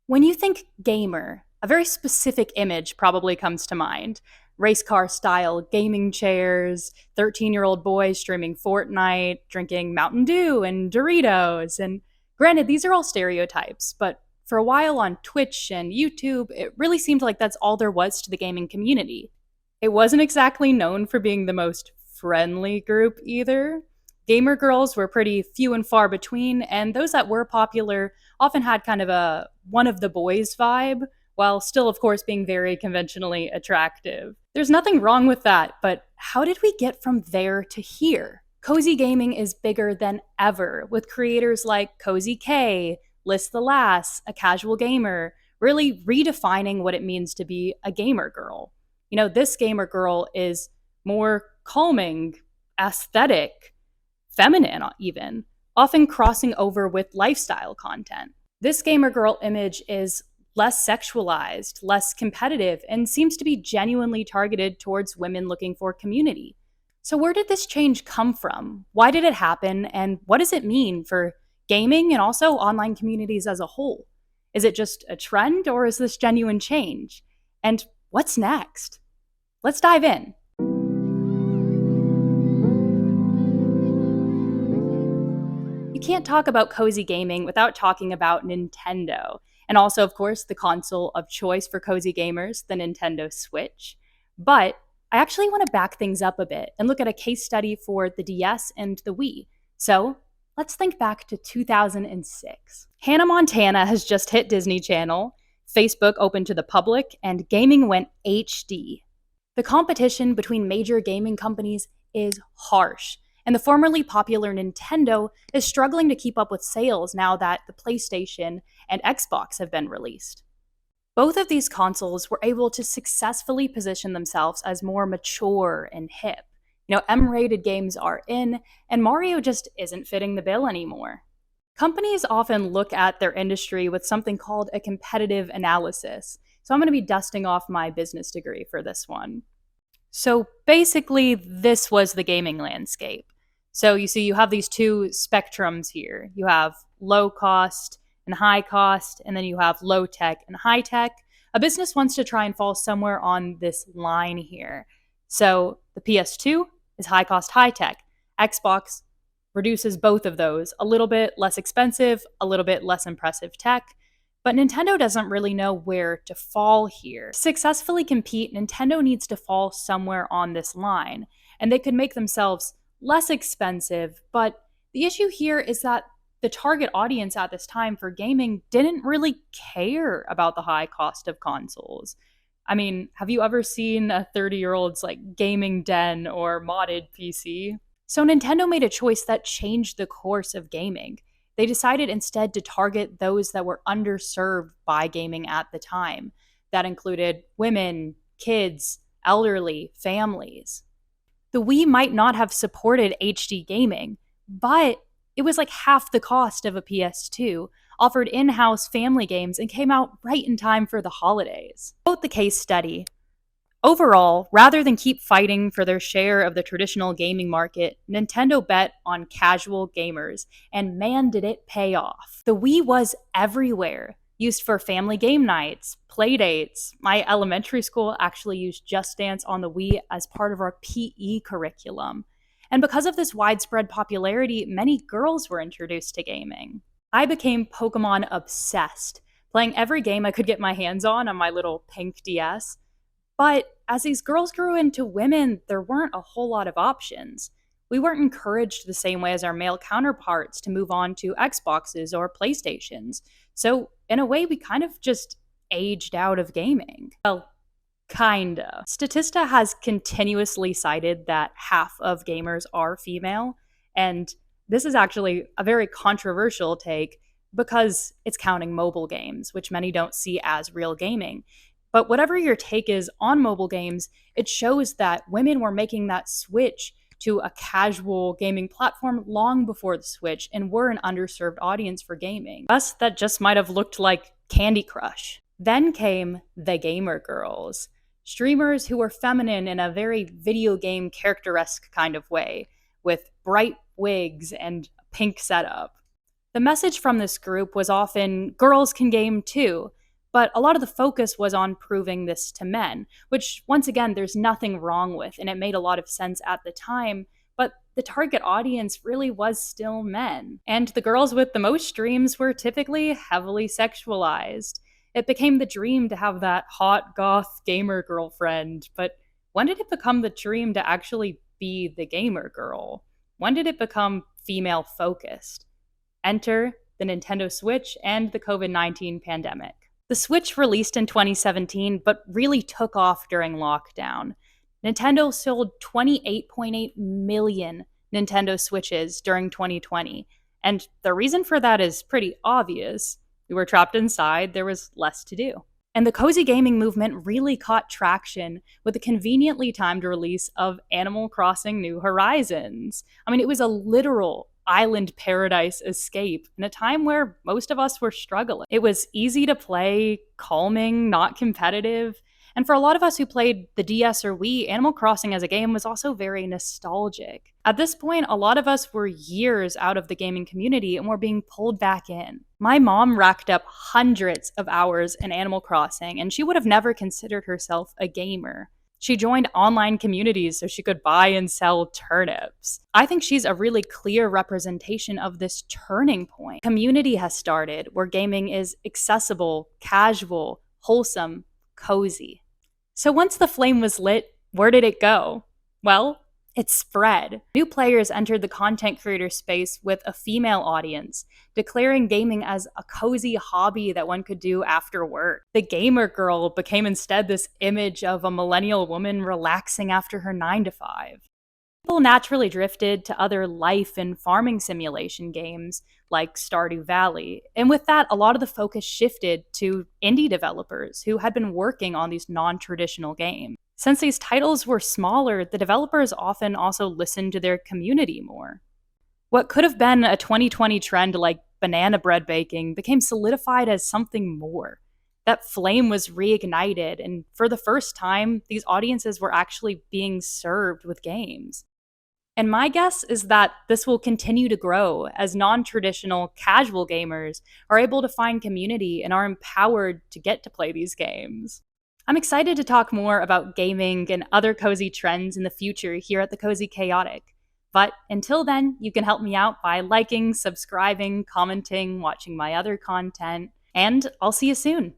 When you think gamer, a very specific image probably comes to mind. Race car style gaming chairs, 13-year-old boys streaming Fortnite, drinking Mountain Dew and Doritos. And granted, these are all stereotypes, but for a while on Twitch and YouTube, it really seemed like that's all there was to the gaming community. It wasn't exactly known for being the most friendly group either. Gamer girls were pretty few and far between, and those that were popular often had kind of a one of the boys vibe, while still, of course, being very conventionally attractive. There's nothing wrong with that, but how did we get from there to here? Cozy gaming is bigger than ever, with creators like Cozy K, Liz the Lass, a casual gamer, really redefining what it means to be a gamer girl. This gamer girl is more calming, aesthetic, feminine, even, often crossing over with lifestyle content. This gamer girl image is less sexualized, less competitive, and seems to be genuinely targeted towards women looking for community. So, where did this change come from? Why did it happen? And what does it mean for gaming and also online communities as a whole? Is it just a trend or is this genuine change? And what's next? Let's dive in. You can't talk about cozy gaming without talking about Nintendo, and also, of course, the console of choice for cozy gamers, the Nintendo Switch. But I actually want to back things up a bit and look at a case study for the DS and the Wii. So let's think back to 2006. Hannah Montana has just hit Disney Channel, Facebook opened to the public, and gaming went HD. The competition between major gaming companies is harsh, and the formerly popular Nintendo is struggling to keep up with sales now that the PlayStation and Xbox have been released. Both of these consoles were able to successfully position themselves as more mature and hip. M-rated games are in, and Mario just isn't fitting the bill anymore. Companies often look at their industry with something called a competitive analysis. So I'm going to be dusting off my business degree for this one. So basically, this was the gaming landscape. So you see, you have these two spectrums here. You have low cost and high cost, and then you have low tech and high tech. A business wants to try and fall somewhere on this line here. So the PS2 is high cost, high tech. Xbox reduces both of those, a little bit less expensive, a little bit less impressive tech. But Nintendo doesn't really know where to fall here. To successfully compete, Nintendo needs to fall somewhere on this line, and they could make themselves less expensive, but the issue here is that the target audience at this time for gaming didn't really care about the high cost of consoles. I mean, have you ever seen a 30-year-old's gaming den or modded PC? So Nintendo made a choice that changed the course of gaming. They decided instead to target those that were underserved by gaming at the time. That included women, kids, elderly, families. The Wii might not have supported HD gaming, but it was like half the cost of a PS2, offered in-house family games, and came out right in time for the holidays. Quote the case study. Overall, rather than keep fighting for their share of the traditional gaming market, Nintendo bet on casual gamers, and man did it pay off. The Wii was everywhere, used for family game nights, play dates. My elementary school actually used Just Dance on the Wii as part of our PE curriculum. And because of this widespread popularity, many girls were introduced to gaming. I became Pokemon obsessed, playing every game I could get my hands on my little pink DS. But as these girls grew into women, there weren't a whole lot of options. We weren't encouraged the same way as our male counterparts to move on to Xboxes or PlayStations. So, in a way, we kind of just aged out of gaming. Well, kinda. Statista has continuously cited that half of gamers are female, and this is actually a very controversial take because it's counting mobile games, which many don't see as real gaming. But whatever your take is on mobile games, it shows that women were making that switch to a casual gaming platform long before the Switch and were an underserved audience for gaming. Us, that just might have looked like Candy Crush. Then came the gamer girls, streamers who were feminine in a very video game character-esque kind of way, with bright wigs and a pink setup. The message from this group was often girls can game too, but a lot of the focus was on proving this to men, which, once again, there's nothing wrong with, and it made a lot of sense at the time. But the target audience really was still men. And the girls with the most dreams were typically heavily sexualized. It became the dream to have that hot goth gamer girlfriend, but when did it become the dream to actually be the gamer girl? When did it become female focused? Enter the Nintendo Switch and the COVID-19 pandemic. The Switch released in 2017, but really took off during lockdown. Nintendo sold 28.8 million Nintendo Switches during 2020. And the reason for that is pretty obvious. We were trapped inside, there was less to do. And the cozy gaming movement really caught traction with the conveniently timed release of Animal Crossing New Horizons. I mean, it was a literal island paradise escape in a time where most of us were struggling. It was easy to play, calming, not competitive. And for a lot of us who played the DS or Wii, Animal Crossing as a game was also very nostalgic. At this point, a lot of us were years out of the gaming community and were being pulled back in. My mom racked up hundreds of hours in Animal Crossing, and she would have never considered herself a gamer. She joined online communities so she could buy and sell turnips. I think she's a really clear representation of this turning point. Community has started where gaming is accessible, casual, wholesome, cozy. So once the flame was lit, where did it go? Well, it spread. New players entered the content creator space with a female audience, declaring gaming as a cozy hobby that one could do after work. The gamer girl became instead this image of a millennial woman relaxing after her 9 to 5. People naturally drifted to other life and farming simulation games like Stardew Valley. And with that, a lot of the focus shifted to indie developers who had been working on these non-traditional games. Since these titles were smaller, the developers often also listened to their community more. What could have been a 2020 trend like banana bread baking became solidified as something more. That flame was reignited, and for the first time, these audiences were actually being served with games. And my guess is that this will continue to grow as non-traditional casual gamers are able to find community and are empowered to get to play these games. I'm excited to talk more about gaming and other cozy trends in the future here at the Cozy Chaotic. But until then, you can help me out by liking, subscribing, commenting, watching my other content, and I'll see you soon.